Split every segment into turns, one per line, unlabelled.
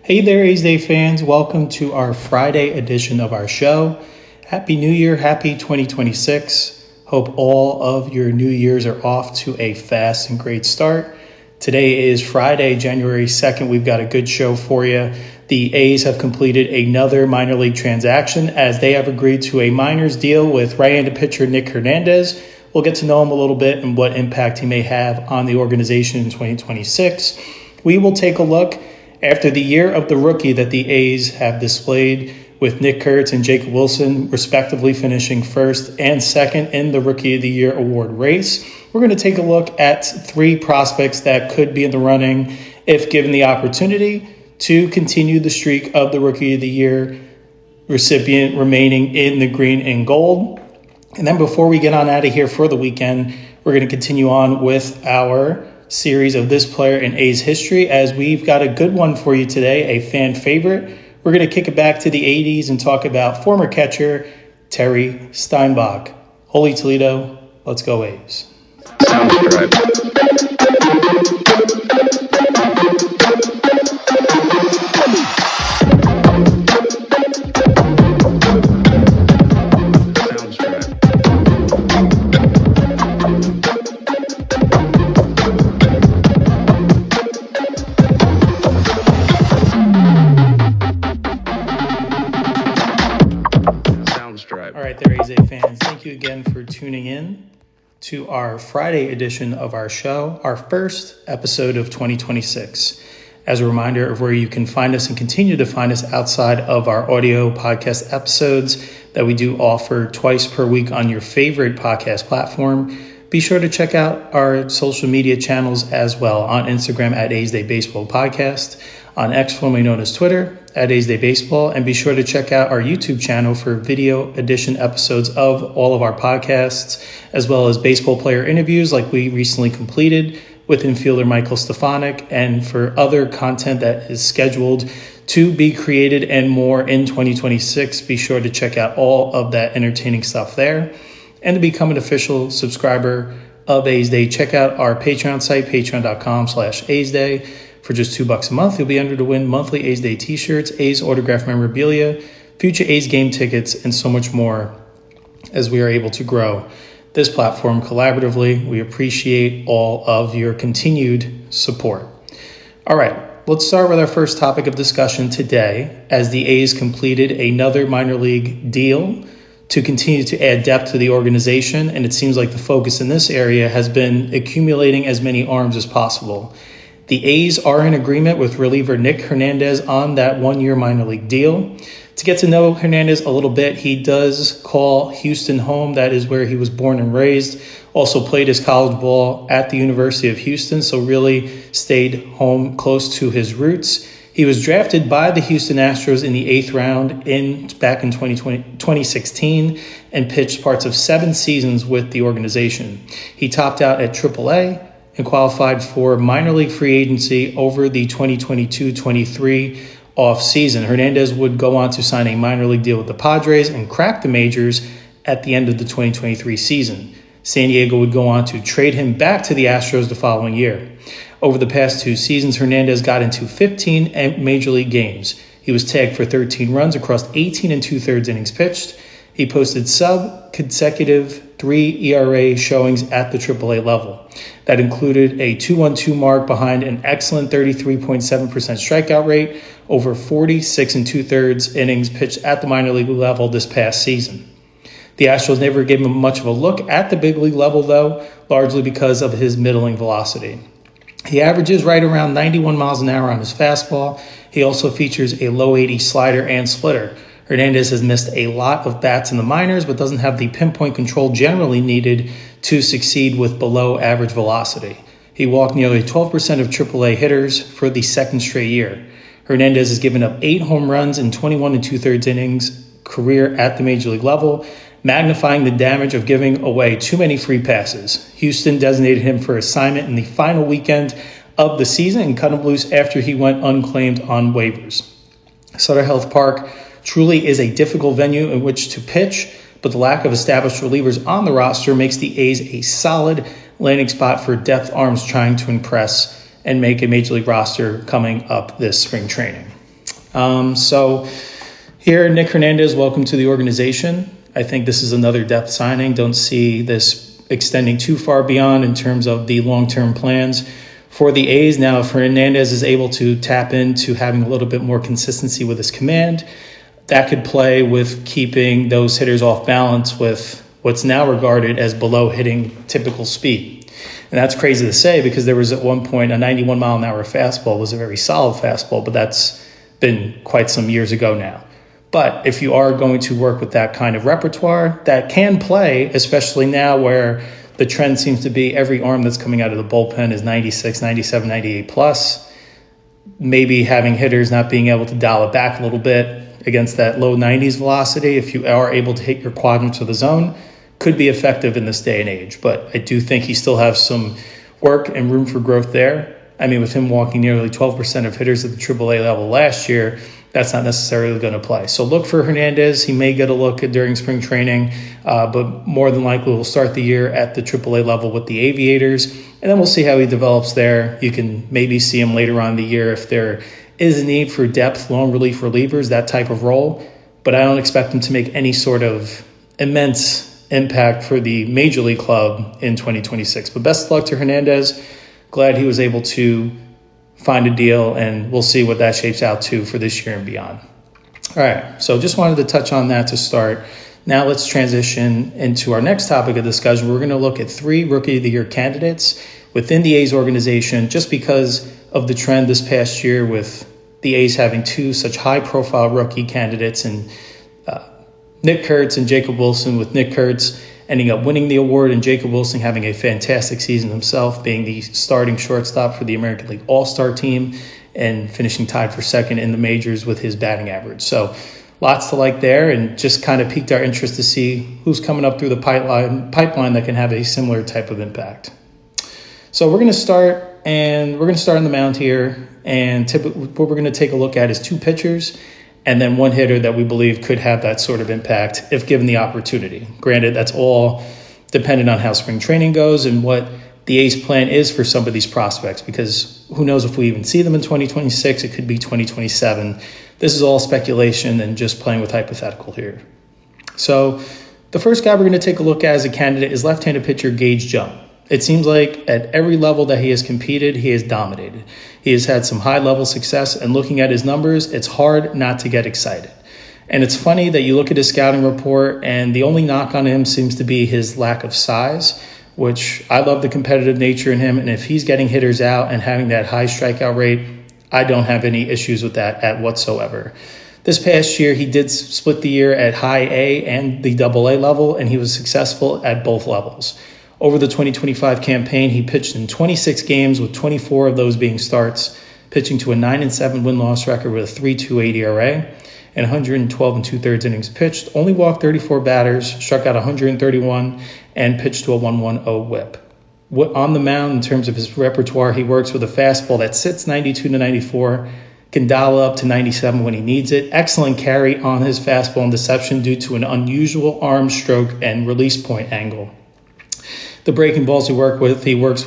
Hey there, A's Day fans. Welcome to our Friday edition of our show. Happy New Year. Happy 2026. Hope all of your New Year's are off to a fast and great start. Today is Friday, January 2nd. We've got a good show for you. The A's have completed another minor league transaction as they have agreed to a minors deal with right-handed pitcher Nick Hernandez. We'll get to know him a little bit and what impact he may have on the organization in 2026. We will take a look after the year of the rookie that the A's have displayed with Nick Kurtz and Jacob Wilson, respectively finishing first and second in the Rookie of the Year award race. We're going to take a look at three prospects that could be in the running if given the opportunity to continue the streak of the Rookie of the Year recipient remaining in the green and gold. And then before we get on out of here for the weekend, we're going to continue on with our series of This Player in A's History, as we've got a good one for you today, a fan favorite. We're going to kick it back to the 80s and talk about former catcher Terry Steinbach. Holy Toledo, let's go A's.
Sounds correct.
All right, there, AZ fans. Thank you again for tuning in to our Friday edition of our show, our first episode of 2026. As a reminder of where you can find us and continue to find us outside of our audio podcast episodes that we do offer twice per week on your favorite podcast platform, be sure to check out our social media channels as well on Instagram at A's Day Baseball Podcast, on X, formerly known as Twitter, at A's Day Baseball, and be sure to check out our YouTube channel for video edition episodes of all of our podcasts, as well as baseball player interviews like we recently completed with infielder Michael Stefanik, and for other content that is scheduled to be created and more in 2026. Be sure to check out all of that entertaining stuff there. And to become an official subscriber of A's Day, check out our Patreon site, patreon.com/A's Day. For just $2 a month, you'll be entered to win monthly A's Day t-shirts, A's autographed memorabilia, future A's game tickets, and so much more as we are able to grow this platform collaboratively. We appreciate all of your continued support. All right, let's start with our first topic of discussion today, as the A's completed another minor league deal to continue to add depth to the organization, and it seems like the focus in this area has been accumulating as many arms as possible. The A's are in agreement with reliever Nick Hernandez on that one-year minor league deal. To get to know Hernandez a little bit, he does call Houston home. That is where he was born and raised. Also played his college ball at the University of Houston, so really stayed home close to his roots. He was drafted by the Houston Astros in the 8th round back in 2016 and pitched parts of 7 seasons with the organization. He topped out at AAA and qualified for minor league free agency over the 2022-23 off-season. Hernandez would go on to sign a minor league deal with the Padres and crack the majors at the end of the 2023 season. San Diego would go on to trade him back to the Astros the following year. Over the past 2 seasons, Hernandez got into 15 major league games. He was tagged for 13 runs across 18 2/3 innings pitched. He posted sub-consecutive 3 ERA showings at the AAA level. That included a 2.12 mark behind an excellent 33.7% strikeout rate over 46 2/3 innings pitched at the minor league level this past season. The Astros never gave him much of a look at the big league level, though, largely because of his middling velocity. He averages right around 91 miles an hour on his fastball. He also features a low 80 slider and splitter. Hernandez has missed a lot of bats in the minors, but doesn't have the pinpoint control generally needed to succeed with below average velocity. He walked nearly 12% of AAA hitters for the 2nd straight year. Hernandez has given up 8 home runs in 21 2/3 innings career at the major league level, magnifying the damage of giving away too many free passes. Houston designated him for assignment in the final weekend of the season and cut him loose after he went unclaimed on waivers. Sutter Health Park truly is a difficult venue in which to pitch, but the lack of established relievers on the roster makes the A's a solid landing spot for depth arms trying to impress and make a major league roster coming up this spring training. So here, Nick Hernandez, welcome to the organization. I think this is another depth signing. Don't see this extending too far beyond in terms of the long-term plans for the A's. Now, if Hernandez is able to tap into having a little bit more consistency with his command, that could play with keeping those hitters off balance with what's now regarded as below hitting typical speed. And that's crazy to say because there was at one point a 91 mile an hour fastball was a very solid fastball, but that's been quite some years ago now. But if you are going to work with that kind of repertoire, that can play, especially now where the trend seems to be every arm that's coming out of the bullpen is 96, 97, 98 plus. Maybe having hitters not being able to dial it back a little bit against that low 90s velocity, if you are able to hit your quadrants of the zone, could be effective in this day and age. But I do think he still has some work and room for growth there. I mean, with him walking nearly 12% of hitters at the AAA level last year, that's not necessarily going to play. So look for Hernandez. He may get a look during spring training, but more than likely will start the year at the AAA level with the Aviators, and then we'll see how he develops there. You can maybe see him later on in the year if there is a need for depth, long relief relievers, that type of role, but I don't expect him to make any sort of immense impact for the Major League club in 2026. But best of luck to Hernandez. Glad he was able to find a deal, and we'll see what that shapes out to for this year and beyond. All right, so just wanted to touch on that to start. Now let's transition into our next topic of discussion. We're going to look at 3 Rookie of the Year candidates within the A's organization just because of the trend this past year with the A's having 2 such high-profile rookie candidates in Nick Kurtz and Jacob Wilson, with Nick Kurtz ending up winning the award and Jacob Wilson having a fantastic season himself, being the starting shortstop for the American League All-Star team and finishing tied for second in the majors with his batting average. So lots to like there, and just kind of piqued our interest to see who's coming up through the pipeline that can have a similar type of impact. So we're going to start on the mound here, and what we're going to take a look at is 2 pitchers and then 1 hitter that we believe could have that sort of impact if given the opportunity. Granted, that's all dependent on how spring training goes and what the A's plan is for some of these prospects, because who knows if we even see them in 2026, it could be 2027. This is all speculation and just playing with hypothetical here. So the first guy we're going to take a look at as a candidate is left-handed pitcher Gage Jump. It seems like at every level that he has competed, he has dominated. He has had some high-level success, and looking at his numbers, it's hard not to get excited. And it's funny that you look at his scouting report, and the only knock on him seems to be his lack of size, which I love the competitive nature in him, and if he's getting hitters out and having that high strikeout rate, I don't have any issues with that at whatsoever. This past year, he did split the year at high A and the AA level, and he was successful at both levels. Over the 2025 campaign, he pitched in 26 games, with 24 of those being starts, pitching to a 9-7 win-loss record with a 3.28 ERA and 112 2/3 innings pitched. Only walked 34 batters, struck out 131, and pitched to a 1.10 whip. On the mound, in terms of his repertoire, he works with a fastball that sits 92 to 94, can dial up to 97 when he needs it. Excellent carry on his fastball and deception due to an unusual arm stroke and release point angle. The breaking balls he works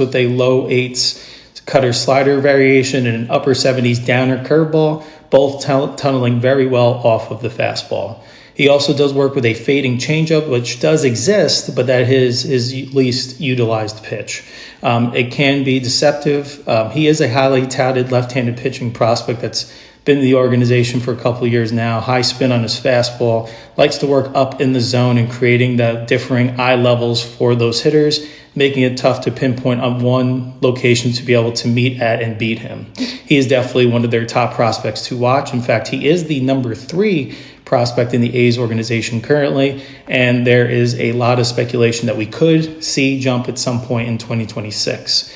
with a low 8s cutter slider variation and an upper 70s downer curveball, both tunneling very well off of the fastball. He also does work with a fading changeup, which does exist, but that is his least utilized pitch. It can be deceptive. He is a highly touted left-handed pitching prospect that's been in the organization for a couple of years now. High spin on his fastball, likes to work up in the zone and creating the differing eye levels for those hitters, making it tough to pinpoint on one location to be able to meet at and beat him. He is definitely one of their top prospects to watch. In fact, he is the number 3 prospect in the A's organization currently, and there is a lot of speculation that we could see Jump at some point in 2026.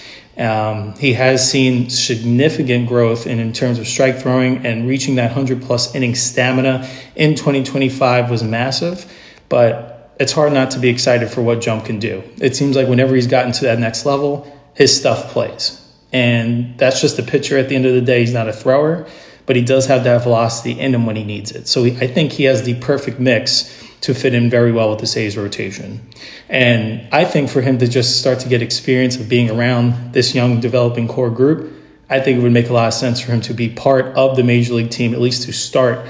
He has seen significant growth in terms of strike throwing, and reaching that 100-plus inning stamina in 2025 was massive, but it's hard not to be excited for what Jump can do. It seems like whenever he's gotten to that next level, his stuff plays. And that's just a pitcher at the end of the day. He's not a thrower, but he does have that velocity in him when he needs it. So I think he has the perfect mix to fit in very well with the A's rotation. And I think for him to just start to get experience of being around this young developing core group, I think it would make a lot of sense for him to be part of the major league team, at least to start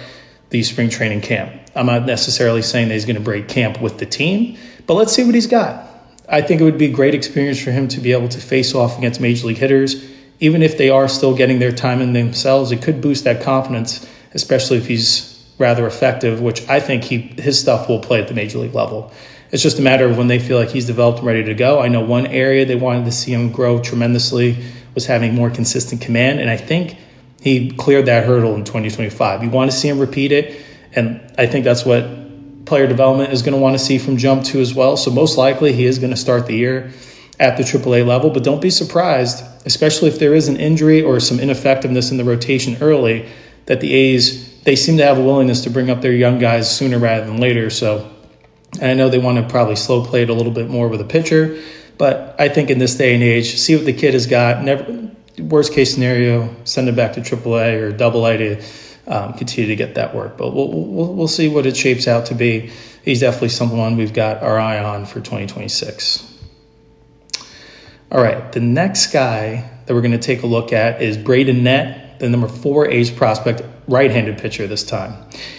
the spring training camp. I'm not necessarily saying that he's going to break camp with the team, but let's see what he's got. I think it would be a great experience for him to be able to face off against major league hitters. Even if they are still getting their time in themselves, it could boost that confidence, especially if he's rather effective, which I think his stuff will play at the major league level. It's just a matter of when they feel like he's developed and ready to go. I know one area they wanted to see him grow tremendously was having more consistent command, and I think he cleared that hurdle in 2025. You want to see him repeat it, and I think that's what player development is going to want to see from jump too as well. So most likely he is going to start the year at the AAA level, but don't be surprised, especially if there is an injury or some ineffectiveness in the rotation early, that the A's, they seem to have a willingness to bring up their young guys sooner rather than later. So, and I know they want to probably slow play it a little bit more with a pitcher, but I think in this day and age, see what the kid has got. Never, worst case scenario, send him back to AAA or AA to continue to get that work. But we'll see what it shapes out to be. He's definitely someone we've got our eye on for 2026. All right, the next guy that we're going to take a look at is Braden Nett, the number 4 A's prospect, right-handed pitcher this time.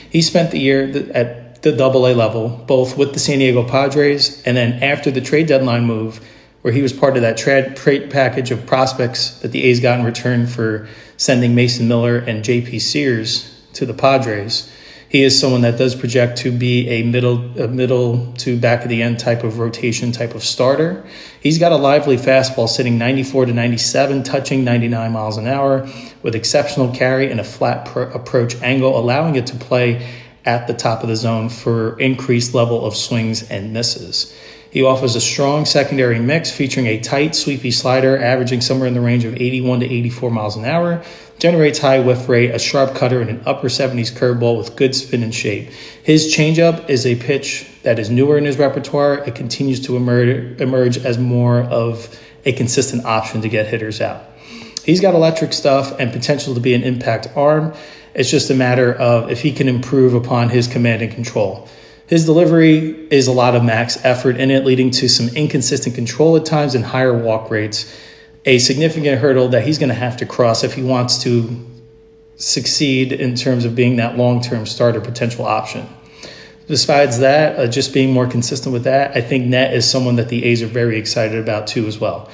He spent the year at the AA level, both with the San Diego Padres and then after the trade deadline move, where he was part of that trade package of prospects that the A's got in return for sending Mason Miller and J.P. Sears to the Padres. He is someone that does project to be a middle to back of the end type of rotation type of starter. He's got a lively fastball sitting 94 to 97, touching 99 miles an hour with exceptional carry and a flat approach angle, allowing it to play at the top of the zone for increased level of swings and misses. He offers a strong secondary mix featuring a tight, sweepy slider averaging somewhere in the range of 81 to 84 miles an hour, generates high whiff rate, a sharp cutter, and an upper 70s curveball with good spin and shape. His changeup is a pitch that is newer in his repertoire. It continues to emerge as more of a consistent option to get hitters out. He's got electric stuff and potential to be an impact arm. It's just a matter of if he can improve upon his command and control. His delivery is a lot of max effort in it, leading to some inconsistent control at times and higher walk rates, a significant hurdle that he's going to have to cross if he wants to succeed in terms of being that long-term starter potential option. Besides that, just being more consistent with that, I think Nett is someone that the A's are very excited about too as well.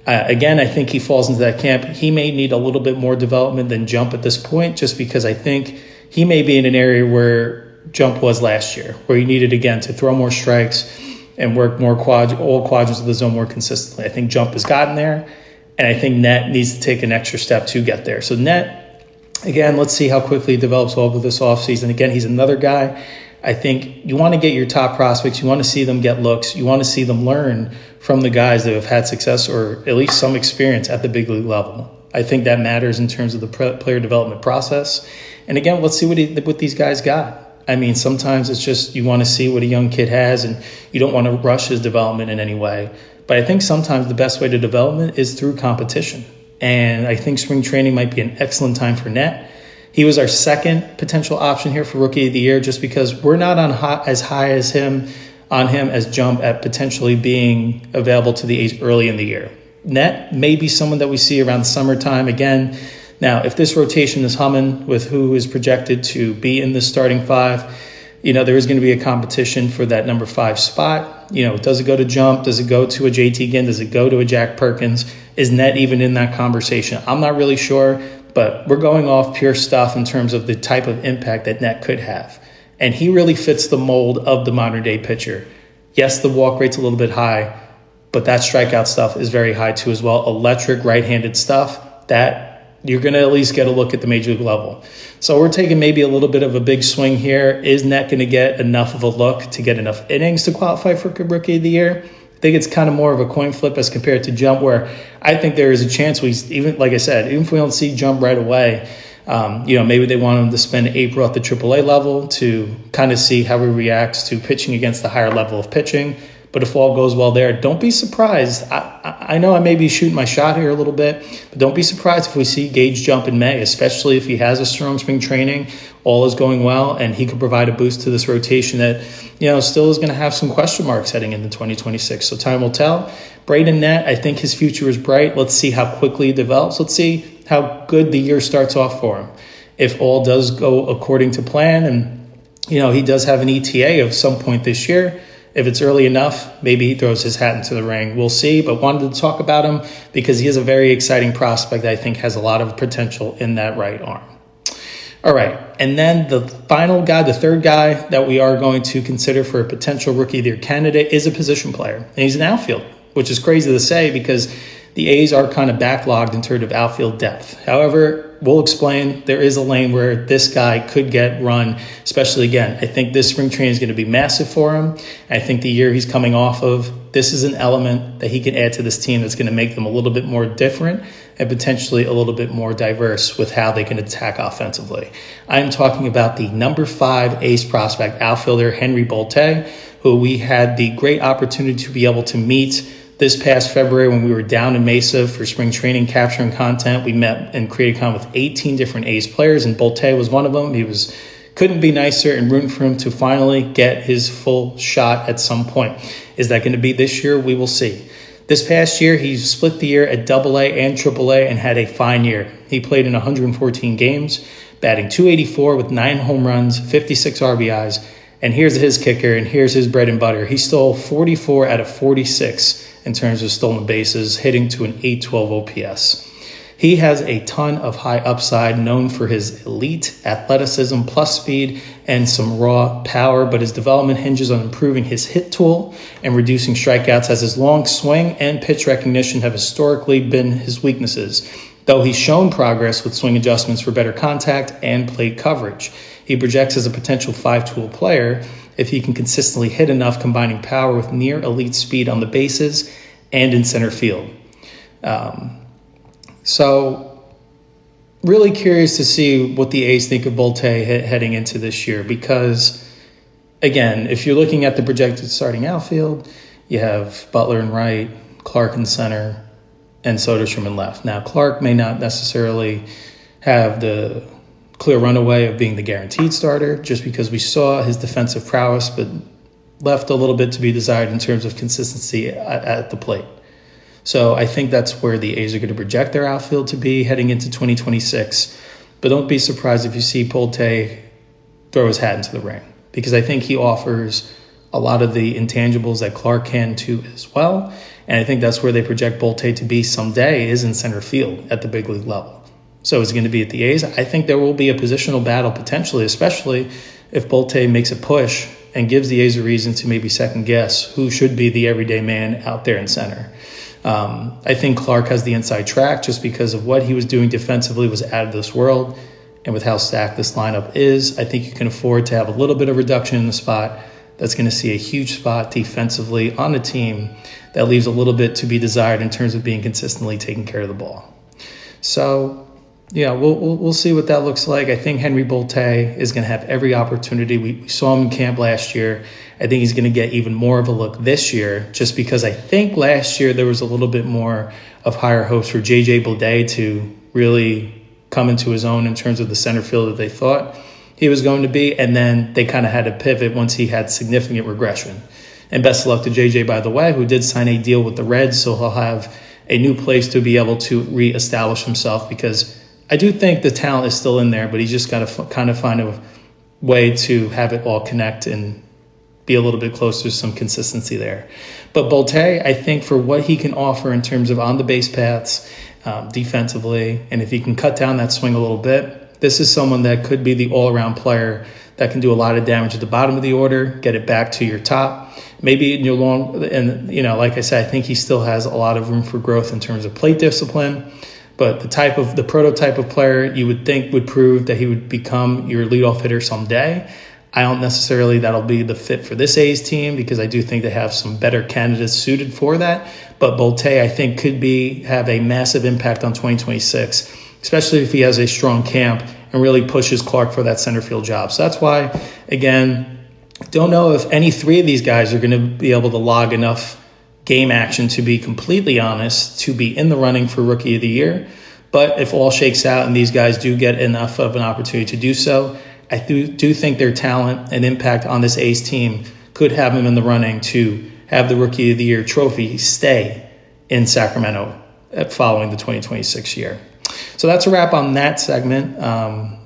Again, I think he falls into that camp. He may need a little bit more development than Jump at this point, just because I think he may be in an area where Jump was last year, where he needed, again, to throw more strikes and work more all quadrants of the zone more consistently. I think Jump has gotten there, and I think Nett needs to take an extra step to get there. So Nett, again, let's see how quickly he develops over this offseason. Again, he's another guy. I think you want to get your top prospects. You want to see them get looks. You want to see them learn from the guys that have had success or at least some experience at the big league level. I think that matters in terms of the player development process. And again, let's see what these guys got. I mean, sometimes it's just you want to see what a young kid has and you don't want to rush his development in any way. But I think sometimes the best way to development is through competition. And I think spring training might be an excellent time for Nett. He was our second potential option here for Rookie of the Year just because we're not on as high as him as Jump at potentially being available to the A's early in the year. Nett may be someone that we see around the summertime again. Now, if this rotation is humming with who is projected to be in the starting 5, there is going to be a competition for that number 5 spot. Does it go to Jump? Does it go to a JT Ginn? Does it go to a Jack Perkins? Is Nett even in that conversation? I'm not really sure, but we're going off pure stuff in terms of the type of impact that Nett could have. And he really fits the mold of the modern day pitcher. Yes, the walk rate's a little bit high, but that strikeout stuff is very high too as well. Electric right-handed stuff that you're going to at least get a look at the major league level. So we're taking maybe a little bit of a big swing here. Is Nett going to get enough of a look to get enough innings to qualify for Rookie of the Year? I think it's kind of more of a coin flip as compared to Jump, where I think there is a chance even if we don't see Jump right away, maybe they want him to spend April at the AAA level to kind of see how he reacts to pitching against the higher level of pitching. But if all goes well there, don't be surprised. I know I may be shooting my shot here a little bit, but don't be surprised if we see Gage Jump in May, especially if he has a strong spring training, all is going well, and he could provide a boost to this rotation that, still is going to have some question marks heading into 2026. So time will tell. Braden Nett, I think his future is bright. Let's see how quickly he develops. Let's see how good the year starts off for him. If all does go according to plan and, he does have an ETA of some point this year, if it's early enough, maybe he throws his hat into the ring. We'll see, but wanted to talk about him because he is a very exciting prospect that I think has a lot of potential in that right arm. All right, and then the final guy, the third guy that we are going to consider for a potential Rookie of the Year candidate is a position player, and he's an outfielder, which is crazy to say because the A's are kind of backlogged in terms of outfield depth. However, we'll explain there is a lane where this guy could get run, especially again. I think this spring training is going to be massive for him. I think the year he's coming off of, this is an element that he can add to this team that's going to make them a little bit more different and potentially a little bit more diverse with how they can attack offensively. I'm talking about the number 5 ace prospect outfielder, Henry Bolte, who we had the great opportunity to be able to meet this past February when we were down in Mesa for spring training, capturing content. We met and created content with 18 different A's players, and Bolte was one of them. Couldn't be nicer and rooting for him to finally get his full shot at some point. Is that going to be this year? We will see. This past year, he split the year at AA and AAA and had a fine year. He played in 114 games, batting .284 with 9 home runs, 56 RBIs. And here's his kicker, and here's his bread and butter. He stole 44 out of 46 in terms of stolen bases, hitting to an .812 OPS. He has a ton of high upside, known for his elite athleticism plus speed and some raw power, but his development hinges on improving his hit tool and reducing strikeouts, as his long swing and pitch recognition have historically been his weaknesses, though he's shown progress with swing adjustments for better contact and plate coverage. He projects as a potential 5-tool player if he can consistently hit enough, combining power with near elite speed on the bases and in center field. So really curious to see what the A's think of Bolte heading into this year because, again, if you're looking at the projected starting outfield, you have Butler in right, Clark in center, and Soderstrom in left. Now, Clark may not necessarily have the clear runaway of being the guaranteed starter just because we saw his defensive prowess, but left a little bit to be desired in terms of consistency at the plate. So I think that's where the A's are going to project their outfield to be heading into 2026. But don't be surprised if you see Bolte throw his hat into the ring because I think he offers a lot of the intangibles that Clark can too as well. And I think that's where they project Bolte to be someday is in center field at the big league level. So is it going to be at the A's? I think there will be a positional battle potentially, especially if Bolte makes a push and gives the A's a reason to maybe second guess who should be the everyday man out there in center. I think Clark has the inside track just because of what he was doing defensively was out of this world. And with how stacked this lineup is, I think you can afford to have a little bit of reduction in the spot. That's going to see a huge spot defensively on the team that leaves a little bit to be desired in terms of being consistently taking care of the ball. So, yeah, we'll see what that looks like. I think Henry Bolte is going to have every opportunity. We saw him in camp last year. I think he's going to get even more of a look this year just because I think last year there was a little bit more of higher hopes for J.J. Bleday to really come into his own in terms of the center field that they thought he was going to be, and then they kind of had to pivot once he had significant regression. And best of luck to J.J., by the way, who did sign a deal with the Reds, so he'll have a new place to be able to reestablish himself because I do think the talent is still in there, but he's just got to kind of find a way to have it all connect and be a little bit closer to some consistency there. But Bolte, I think for what he can offer in terms of on the base paths, defensively, and if he can cut down that swing a little bit, this is someone that could be the all-around player that can do a lot of damage at the bottom of the order, get it back to your top. Maybe in your long, and like I said, I think he still has a lot of room for growth in terms of plate discipline. But the prototype of player you would think would prove that he would become your leadoff hitter someday. I don't necessarily that'll be the fit for this A's team because I do think they have some better candidates suited for that. But Bolte, I think, could have a massive impact on 2026, especially if he has a strong camp and really pushes Clark for that center field job. So that's why, again, don't know if any three of these guys are going to be able to log enough game action to be completely honest, to be in the running for Rookie of the Year. But if all shakes out and these guys do get enough of an opportunity to do so, I do think their talent and impact on this A's team could have them in the running to have the Rookie of the Year trophy stay in Sacramento following the 2026 year. So that's a wrap on that segment.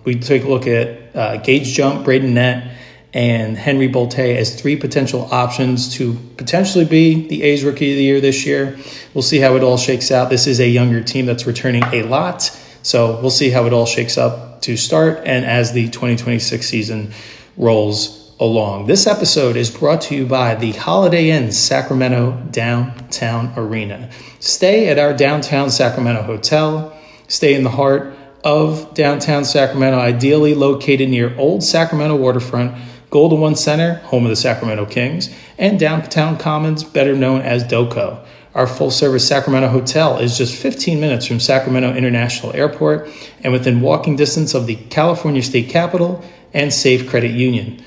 We take a look at Gage Jump, Braden Nett, and Henry Bolte as three potential options to potentially be the A's Rookie of the Year this year. We'll see how it all shakes out. This is a younger team that's returning a lot, so we'll see how it all shakes up to start and as the 2026 season rolls along. This episode is brought to you by the Holiday Inn Sacramento Downtown Arena. Stay at our downtown Sacramento hotel. Stay in the heart of downtown Sacramento, ideally located near Old Sacramento Waterfront, Golden One Center, home of the Sacramento Kings, and Downtown Commons, better known as DOCO. Our full-service Sacramento hotel is just 15 minutes from Sacramento International Airport and within walking distance of the California State Capitol and Safe Credit Union.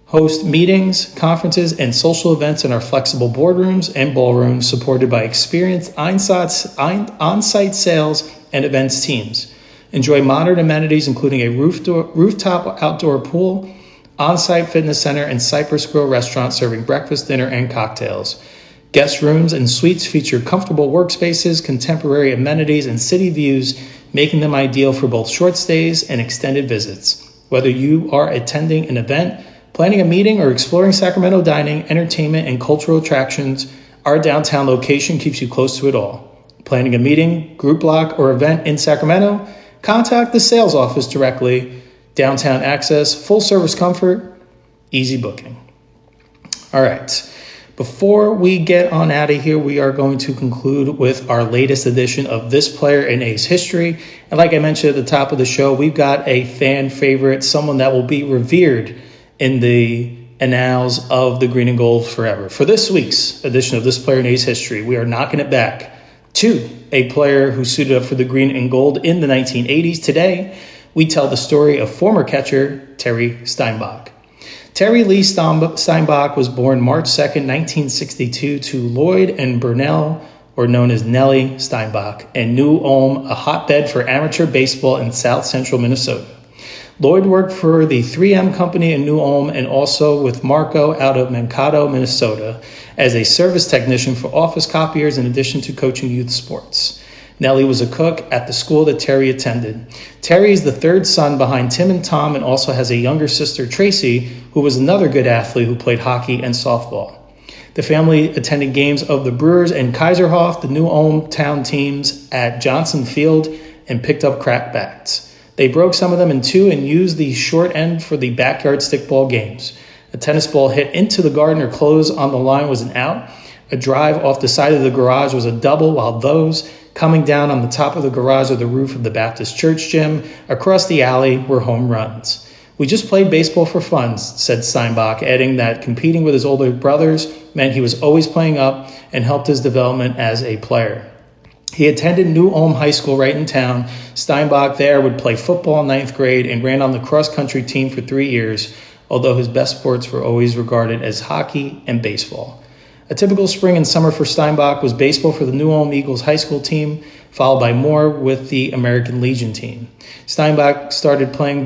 Host meetings, conferences, and social events in our flexible boardrooms and ballrooms supported by experienced on-site sales and events teams. Enjoy modern amenities including a rooftop outdoor pool, on-site fitness center, and Cypress Grill restaurant serving breakfast, dinner, and cocktails. Guest rooms and suites feature comfortable workspaces, contemporary amenities, and city views, making them ideal for both short stays and extended visits. Whether you are attending an event, planning a meeting, or exploring Sacramento dining, entertainment, and cultural attractions, our downtown location keeps you close to it all. Planning a meeting, group block, or event in Sacramento? Contact the sales office directly. Downtown access, full service comfort, easy booking. All right. Before we get on out of here, we are going to conclude with our latest edition of This Player in A's History. And like I mentioned at the top of the show, we've got a fan favorite, someone that will be revered in the annals of the green and gold forever. For this week's edition of This Player in A's History, we are knocking it back to a player who suited up for the green and gold in the 1980s. Today, we tell the story of former catcher Terry Steinbach. Terry Lee Steinbach was born March 2nd, 1962 to Lloyd and Burnell, or known as Nellie Steinbach, in New Ulm, a hotbed for amateur baseball in south central Minnesota. Lloyd worked for the 3M Company in New Ulm and also with Marco out of Mankato, Minnesota, as a service technician for office copiers in addition to coaching youth sports. Nellie was a cook at the school that Terry attended. Terry is the third son behind Tim and Tom and also has a younger sister, Tracy, who was another good athlete who played hockey and softball. The family attended games of the Brewers and Kaiserhoff, the New Ulm town teams, at Johnson Field and picked up crack bats. They broke some of them in two and used the short end for the backyard stickball games. A tennis ball hit into the garden or close on the line was an out. A drive off the side of the garage was a double, while those coming down on the top of the garage or the roof of the Baptist church gym across the alley were home runs. We just played baseball for fun, said Steinbach, adding that competing with his older brothers meant he was always playing up and helped his development as a player. He attended New Ulm High School right in town. Steinbach there would play football in ninth grade and ran on the cross-country team for 3 years, although his best sports were always regarded as hockey and baseball. A typical spring and summer for Steinbach was baseball for the New Ulm Eagles high school team, followed by more with the American Legion team. Steinbach started VFW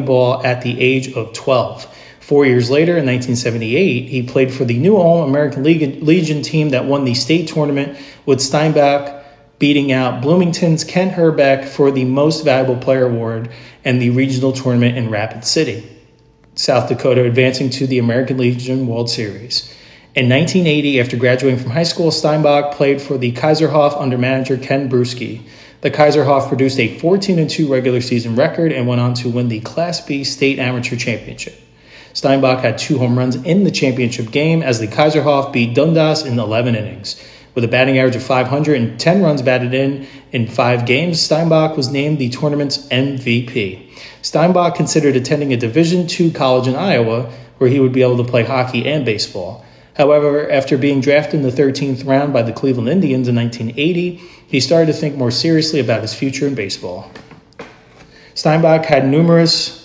ball at the age of 12. 4 years later, in 1978, he played for the New Ulm American Legion team that won the state tournament, with Steinbach beating out Bloomington's Kent Herbeck for the Most Valuable Player Award and the regional tournament in Rapid City, South Dakota, advancing to the American Legion World Series. In 1980, after graduating from high school, Steinbach played for the Kaiserhoff under manager Ken Bruschi. The Kaiserhoff produced a 14-2 regular season record and went on to win the Class B State Amateur Championship. Steinbach had 2 home runs in the championship game as the Kaiserhoff beat Dundas in 11 innings. With a batting average of .500 and 10 runs batted in 5 games, Steinbach was named the tournament's MVP. Steinbach considered attending a Division II college in Iowa, where he would be able to play hockey and baseball. However, after being drafted in the 13th round by the Cleveland Indians in 1980, he started to think more seriously about his future in baseball. Steinbach had numerous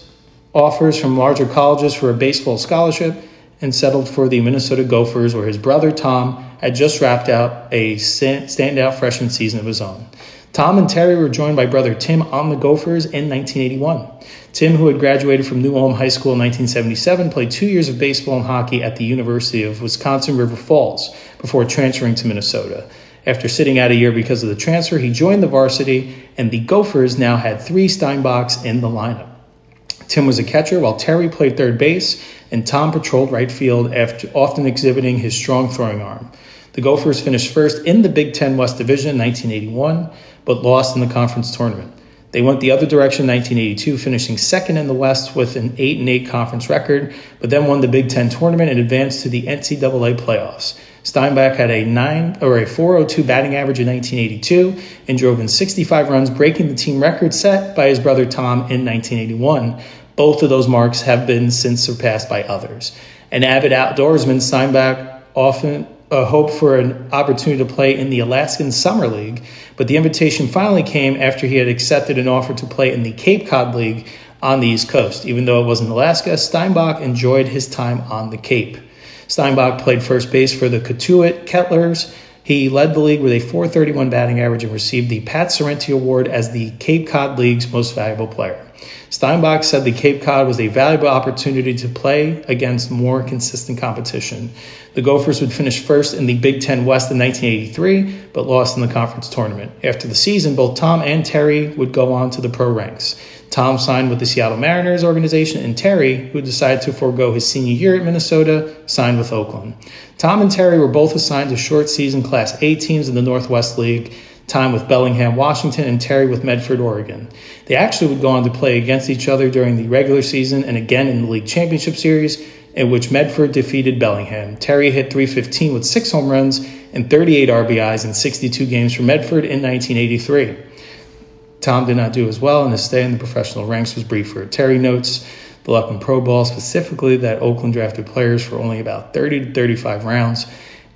offers from larger colleges for a baseball scholarship and settled for the Minnesota Gophers, where his brother Tom had just wrapped out a standout freshman season of his own. Tom and Terry were joined by brother Tim on the Gophers in 1981. Tim, who had graduated from New Ulm High School in 1977, played 2 years of baseball and hockey at the University of Wisconsin River Falls before transferring to Minnesota. After sitting out a year because of the transfer, he joined the varsity, and the Gophers now had 3 Steinbachs in the lineup. Tim was a catcher while Terry played third base, and Tom patrolled right field, often exhibiting his strong throwing arm. The Gophers finished first in the Big Ten West Division in 1981, but lost in the conference tournament. They went the other direction in 1982, finishing second in the West with an 8-8 conference record, but then won the Big Ten tournament and advanced to the NCAA playoffs. Steinbach had a 402 batting average in 1982 and drove in 65 runs, breaking the team record set by his brother Tom in 1981. Both of those marks have been since surpassed by others. An avid outdoorsman, Steinbach often hoped for an opportunity to play in the Alaskan Summer League, but the invitation finally came after he had accepted an offer to play in the Cape Cod League on the East Coast. Even though it was in Alaska, Steinbach enjoyed his time on the Cape. Steinbach played first base for the Cotuit Kettlers. He led the league with a .431 batting average and received the Pat Sorrenti Award as the Cape Cod League's most valuable player. Steinbach said the Cape Cod was a valuable opportunity to play against more consistent competition. The Gophers would finish first in the Big Ten West in 1983, but lost in the conference tournament. After the season, both Tom and Terry would go on to the pro ranks. Tom signed with the Seattle Mariners organization, and Terry, who decided to forego his senior year at Minnesota, signed with Oakland. Tom and Terry were both assigned to short-season Class A teams in the Northwest League, Tom with Bellingham, Washington, and Terry with Medford, Oregon. They actually would go on to play against each other during the regular season and again in the league championship series, in which Medford defeated Bellingham. Terry hit .315 with 6 home runs and 38 RBIs in 62 games for Medford in 1983. Tom did not do as well, and his stay in the professional ranks was briefer. Terry notes the luck in pro ball, specifically that Oakland drafted players for only about 30 to 35 rounds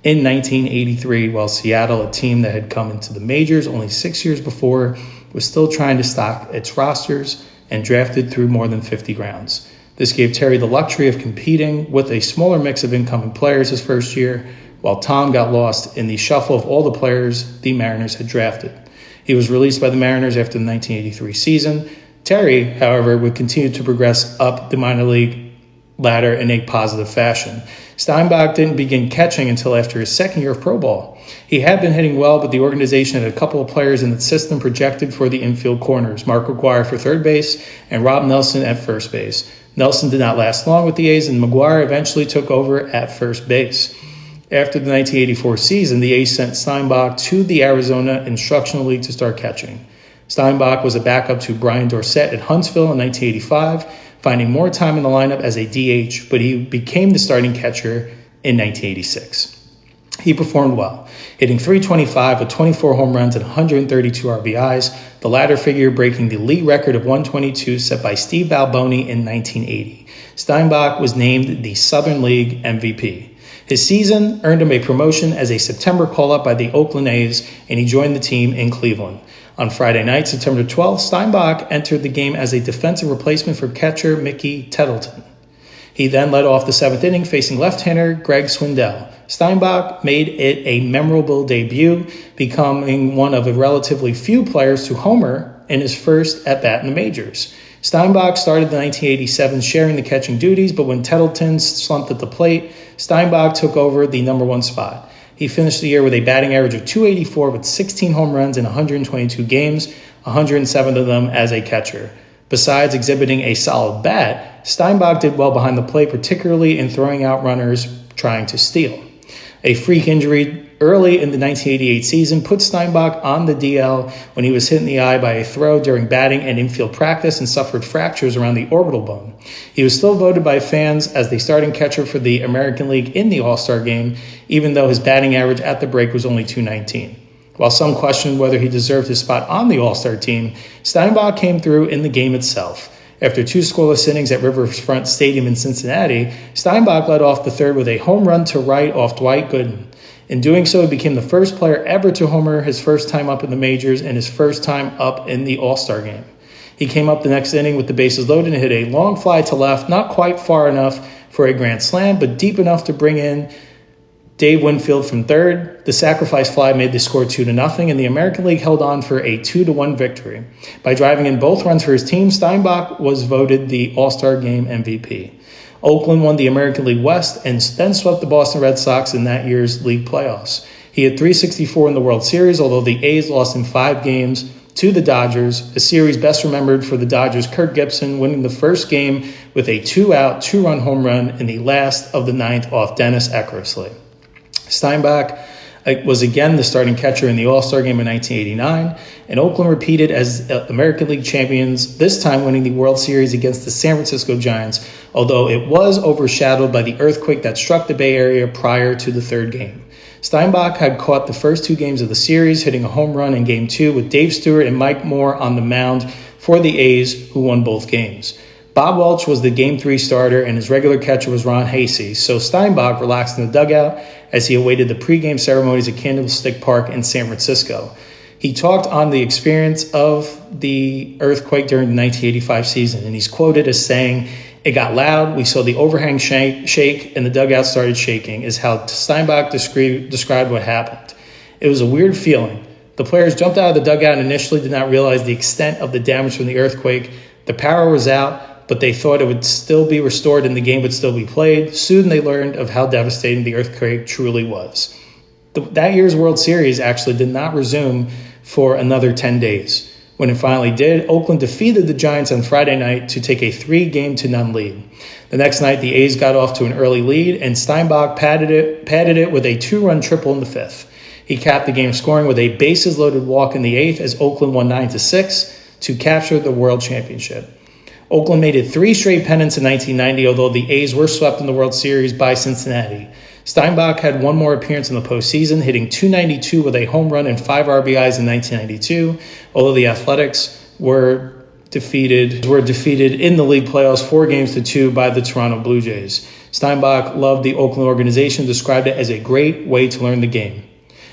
in 1983, while Seattle, a team that had come into the majors only 6 years before, was still trying to stock its rosters and drafted through more than 50 rounds. This gave Terry the luxury of competing with a smaller mix of incoming players his first year, while Tom got lost in the shuffle of all the players the Mariners had drafted. He was released by the Mariners after the 1983 season. Terry, however, would continue to progress up the minor league ladder in a positive fashion. Steinbach didn't begin catching until after his second year of pro ball. He had been hitting well, but the organization had a couple of players in its system projected for the infield corners, Mark McGuire for third base and Rob Nelson at first base. Nelson did not last long with the A's, and McGuire eventually took over at first base. After the 1984 season, the A's sent Steinbach to the Arizona Instructional League to start catching. Steinbach was a backup to Brian Dorsett at Huntsville in 1985, finding more time in the lineup as a DH, but he became the starting catcher in 1986. He performed well, hitting .325 with 24 home runs and 132 RBIs, the latter figure breaking the league record of 122 set by Steve Balboni in 1980. Steinbach was named the Southern League MVP. His season earned him a promotion as a September call-up by the Oakland A's, and he joined the team in Cleveland. On Friday night, September 12th, Steinbach entered the game as a defensive replacement for catcher Mickey Tettleton. He then led off the 7th inning facing left-hander Greg Swindell. Steinbach made it a memorable debut, becoming one of a relatively few players to homer in his first at-bat in the majors. Steinbach started the 1987 sharing the catching duties, but when Tettleton slumped at the plate, Steinbach took over the number 1 spot. He finished the year with a batting average of .284 with 16 home runs in 122 games, 107 of them as a catcher. Besides exhibiting a solid bat, Steinbach did well behind the plate, particularly in throwing out runners trying to steal. A freak injury early in the 1988 season put Steinbach on the DL when he was hit in the eye by a throw during batting and infield practice and suffered fractures around the orbital bone. He was still voted by fans as the starting catcher for the American League in the All-Star game, even though his batting average at the break was only .219. While some questioned whether he deserved his spot on the All-Star team, Steinbach came through in the game itself. After 2 scoreless innings at Riverfront Stadium in Cincinnati, Steinbach led off the third with a home run to right off Dwight Gooden. In doing so, he became the first player ever to homer his first time up in the majors and his first time up in the All-Star game. He came up the next inning with the bases loaded and hit a long fly to left, not quite far enough for a grand slam, but deep enough to bring in Dave Winfield from third. The sacrifice fly made the score 2-0, and the American League held on for a 2-1 victory. By driving in both runs for his team, Steinbach was voted the All-Star Game MVP. Oakland won the American League West and then swept the Boston Red Sox in that year's league playoffs. He had 364 in the World Series, although the A's lost in 5 games to the Dodgers, a series best remembered for the Dodgers' Kirk Gibson winning the first game with a 2-out, 2-run home run in the last of the 9th off Dennis Eckersley. Steinbach was again the starting catcher in the All-Star Game in 1989, and Oakland repeated as American League champions, this time winning the World Series against the San Francisco Giants, although it was overshadowed by the earthquake that struck the Bay Area prior to the 3rd game. Steinbach had caught the first 2 games of the series, hitting a home run in Game 2 with Dave Stewart and Mike Moore on the mound for the A's, who won both games. Bob Welch was the Game 3 starter, and his regular catcher was Ron Hasey, so Steinbach relaxed in the dugout as he awaited the pregame ceremonies at Candlestick Park in San Francisco. He talked on the experience of the earthquake during the 1985 season, and he's quoted as saying, "It got loud, we saw the overhang shake, and the dugout started shaking," is how Steinbach described what happened. "It was a weird feeling. The players jumped out of the dugout and initially did not realize the extent of the damage from the earthquake. The power was out, but they thought it would still be restored and the game would still be played. Soon they learned of how devastating the earthquake truly was." That year's World Series actually did not resume for another 10 days. When it finally did, Oakland defeated the Giants on Friday night to take a 3-0 lead. The next night, the A's got off to an early lead, and Steinbach padded it with a 2-run triple in the 5th. He capped the game scoring with a bases-loaded walk in the 8th as Oakland won 9-6 to capture the World Championship. Oakland made it 3 straight pennants in 1990, although the A's were swept in the World Series by Cincinnati. Steinbach had 1 more appearance in the postseason, hitting .292 with a home run and 5 RBIs in 1992, although the Athletics were defeated in the league playoffs 4-2 by the Toronto Blue Jays. Steinbach loved the Oakland organization, described it as a great way to learn the game.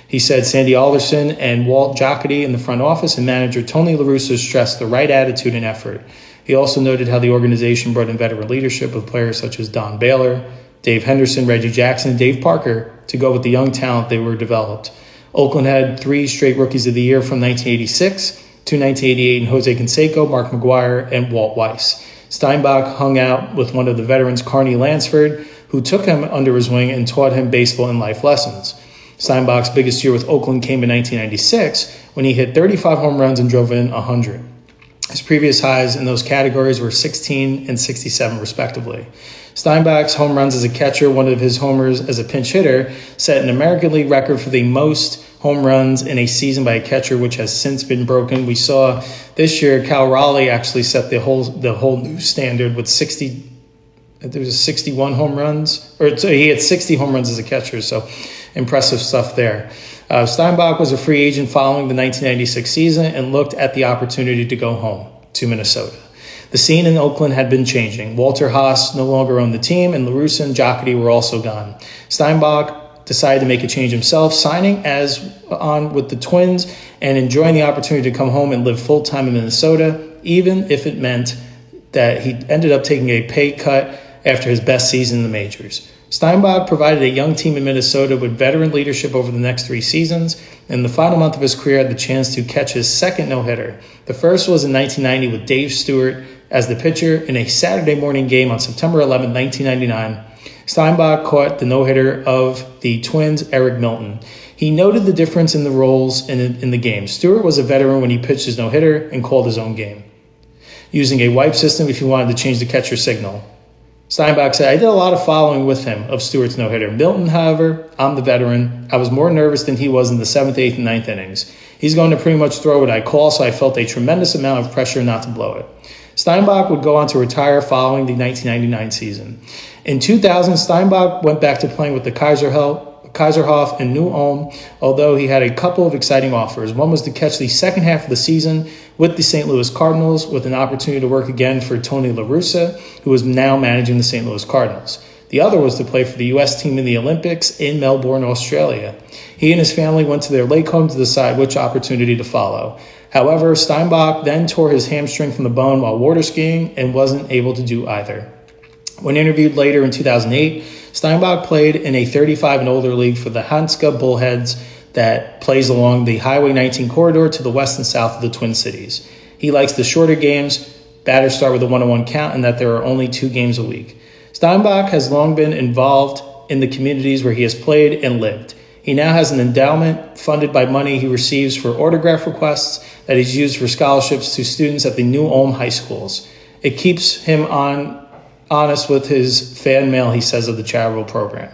He said Sandy Alderson and Walt Jocketty in the front office and manager Tony La Russa stressed the right attitude and effort. He also noted how the organization brought in veteran leadership with players such as Don Baylor, Dave Henderson, Reggie Jackson, and Dave Parker to go with the young talent they were developed. Oakland had 3 straight Rookies of the Year from 1986 to 1988 in Jose Canseco, Mark McGuire, and Walt Weiss. Steinbach hung out with one of the veterans, Carney Lansford, who took him under his wing and taught him baseball and life lessons. Steinbach's biggest year with Oakland came in 1996 when he hit 35 home runs and drove in 100. His previous highs in those categories were 16 and 67, respectively. Steinbach's home runs as a catcher, one of his homers as a pinch hitter, set an American League record for the most home runs in a season by a catcher, which has since been broken. We saw this year Cal Raleigh actually set the whole new standard with 61 home runs, so he had 60 home runs as a catcher, so impressive stuff there. Steinbach was a free agent following the 1996 season and looked at the opportunity to go home to Minnesota. The scene in Oakland had been changing. Walter Haas no longer owned the team, and La Russa and Jocketty were also gone. Steinbach decided to make a change himself, signing on with the Twins and enjoying the opportunity to come home and live full-time in Minnesota, even if it meant that he ended up taking a pay cut after his best season in the majors. Steinbach provided a young team in Minnesota with veteran leadership over the next 3 seasons, and in the final month of his career had the chance to catch his second no-hitter. The first was in 1990 with Dave Stewart as the pitcher in a Saturday morning game on September 11, 1999. Steinbach caught the no-hitter of the Twins' Eric Milton. He noted the difference in the roles in the game. Stewart was a veteran when he pitched his no-hitter and called his own game, using a wipe system if he wanted to change the catcher signal. Steinbach said, "I did a lot of following with him of Stewart's no-hitter. Milton, however, I'm the veteran. I was more nervous than he was in the 7th, 8th, and 9th innings. He's going to pretty much throw what I call, so I felt a tremendous amount of pressure not to blow it." Steinbach would go on to retire following the 1999 season. In 2000, Steinbach went back to playing with the Kaiserhof in New Ulm, although he had a couple of exciting offers. One was to catch the second half of the season with the St. Louis Cardinals, with an opportunity to work again for Tony La Russa, who is now managing the St. Louis Cardinals. The other was to play for the U.S. team in the Olympics in Melbourne, Australia. He and his family went to their lake home to decide which opportunity to follow. However, Steinbach then tore his hamstring from the bone while water skiing and wasn't able to do either. When interviewed later in 2008, Steinbach played in a 35 and older league for the Hanska Bullheads that plays along the Highway 19 corridor to the west and south of the Twin Cities. He likes the shorter games, batters start with a 1-on-1 count, and that there are only 2 games a week. Steinbach has long been involved in the communities where he has played and lived. He now has an endowment funded by money he receives for autograph requests that he's used for scholarships to students at the New Ulm high schools. It keeps him honest with his fan mail, he says, of the charitable program.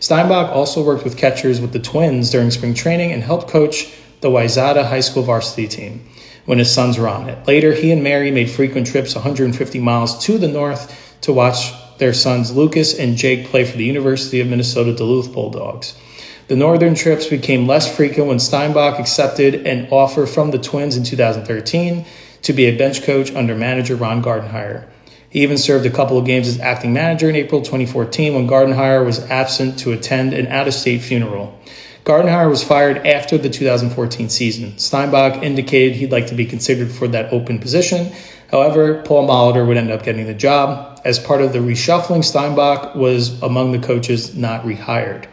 Steinbach also worked with catchers with the Twins during spring training and helped coach the Wayzata High School varsity team when his sons were on it. Later, he and Mary made frequent trips 150 miles to the north to watch their sons Lucas and Jake play for the University of Minnesota Duluth Bulldogs. The northern trips became less frequent when Steinbach accepted an offer from the Twins in 2013 to be a bench coach under manager Ron Gardenhire. He even served a couple of games as acting manager in April 2014 when Gardenhire was absent to attend an out-of-state funeral. Gardenhire was fired after the 2014 season. Steinbach indicated he'd like to be considered for that open position. However, Paul Molitor would end up getting the job. As part of the reshuffling, Steinbach was among the coaches not rehired.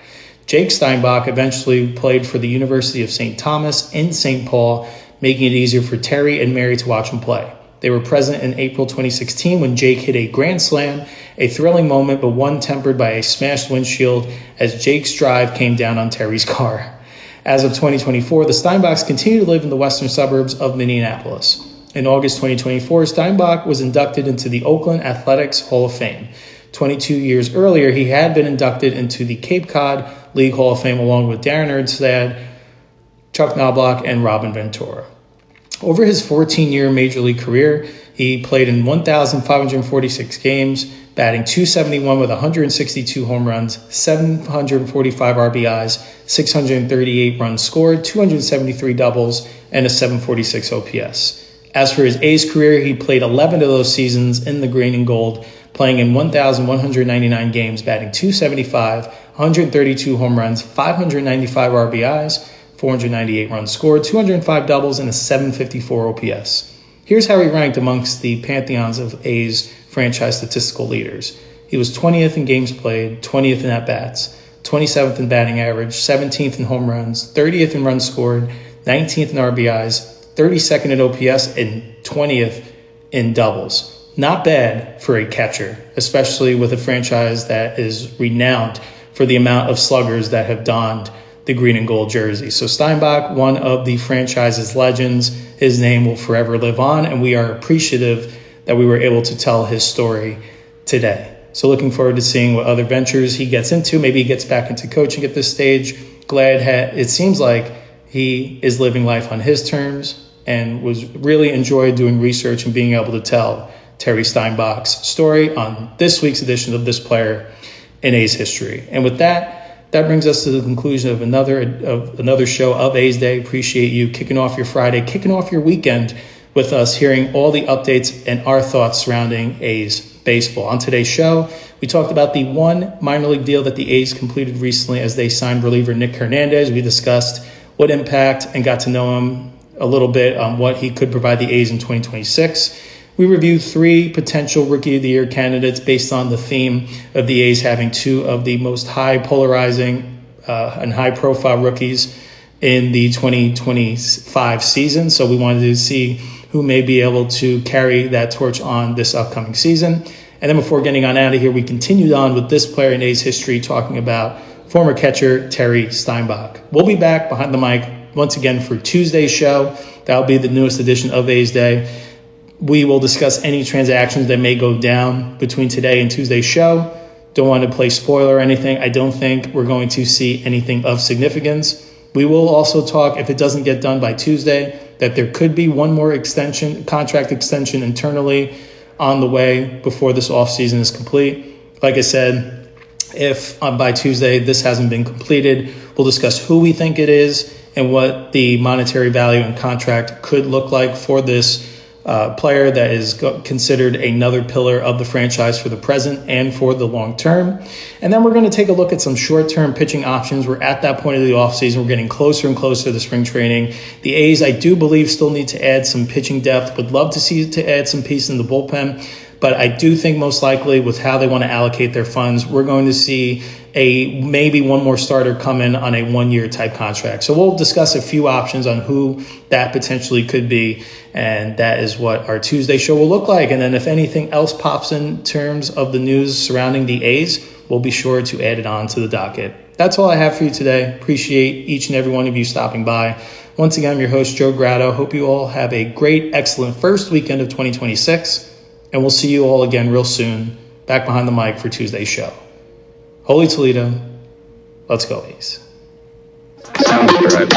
Jake Steinbach eventually played for the University of St. Thomas in St. Paul, making it easier for Terry and Mary to watch him play. They were present in April 2016 when Jake hit a grand slam, a thrilling moment, but one tempered by a smashed windshield as Jake's drive came down on Terry's car. As of 2024, the Steinbachs continue to live in the western suburbs of Minneapolis. In August 2024, Steinbach was inducted into the Oakland Athletics Hall of Fame. 22 years earlier, he had been inducted into the Cape Cod League Hall of Fame along with Darren Erstad, Chuck Knobloch, and Robin Ventura. Over his 14-year Major League career, he played in 1,546 games, batting .271 with 162 home runs, 745 RBIs, 638 runs scored, 273 doubles, and a .746 OPS. As for his A's career, he played 11 of those seasons in the green and gold, playing in 1,199 games, batting .275, 132 home runs, 595 RBIs, 498 runs scored, 205 doubles, and a .754 OPS. Here's how he ranked amongst the pantheons of A's franchise statistical leaders. He was 20th in games played, 20th in at-bats, 27th in batting average, 17th in home runs, 30th in runs scored, 19th in RBIs, 32nd in OPS, and 20th in doubles. Not bad for a catcher, especially with a franchise that is renowned for the amount of sluggers that have donned the green and gold jersey. So Steinbach, one of the franchise's legends, his name will forever live on, and we are appreciative that we were able to tell his story today. So looking forward to seeing what other ventures he gets into. Maybe he gets back into coaching at this stage. It seems like he is living life on his terms and was really enjoyed doing research and being able to tell Terry Steinbach's story on this week's edition of This Player in A's History. And with that brings us to the conclusion of another show of A's Day. Appreciate you kicking off your Friday, kicking off your weekend with us, hearing all the updates and our thoughts surrounding A's baseball. On today's show, we talked about the one minor league deal that the A's completed recently as they signed reliever Nick Hernandez. We discussed what impact and got to know him a little bit on what he could provide the A's in 2026. We reviewed 3 potential Rookie of the Year candidates based on the theme of the A's having 2 of the most high polarizing and high profile rookies in the 2025 season. So we wanted to see who may be able to carry that torch on this upcoming season. And then before getting on out of here, we continued on with This Player in A's History, talking about former catcher Terry Steinbach. We'll be back behind the mic once again for Tuesday's show. That'll be the newest edition of A's Day. We will discuss any transactions that may go down between today and Tuesday's show. Don't want to play spoiler or anything. I don't think we're going to see anything of significance. We will also talk, if it doesn't get done by Tuesday, that there could be one more contract extension internally on the way before this offseason is complete. Like I said, if by Tuesday this hasn't been completed, we'll discuss who we think it is and what the monetary value and contract could look like for this player that is considered another pillar of the franchise for the present and for the long term. And then we're going to take a look at some short-term pitching options. We're at that point of the offseason. We're getting closer and closer to the spring training. The A's, I do believe, still need to add some pitching depth. Would love to see to add some pieces in the bullpen. But I do think most likely with how they want to allocate their funds, we're going to see maybe one more starter come in on a 1-year type contract. So we'll discuss a few options on who that potentially could be. And that is what our Tuesday show will look like. And then if anything else pops in terms of the news surrounding the A's, we'll be sure to add it on to the docket. that's all I have for you today. Appreciate each and every one of you stopping by. Once again, I'm your host, Joe Grotto. Hope you all have a great, excellent first weekend of 2026. And we'll see you all again real soon, back behind the mic for Tuesday's show. Holy Toledo, let's go A's.
Sounds good.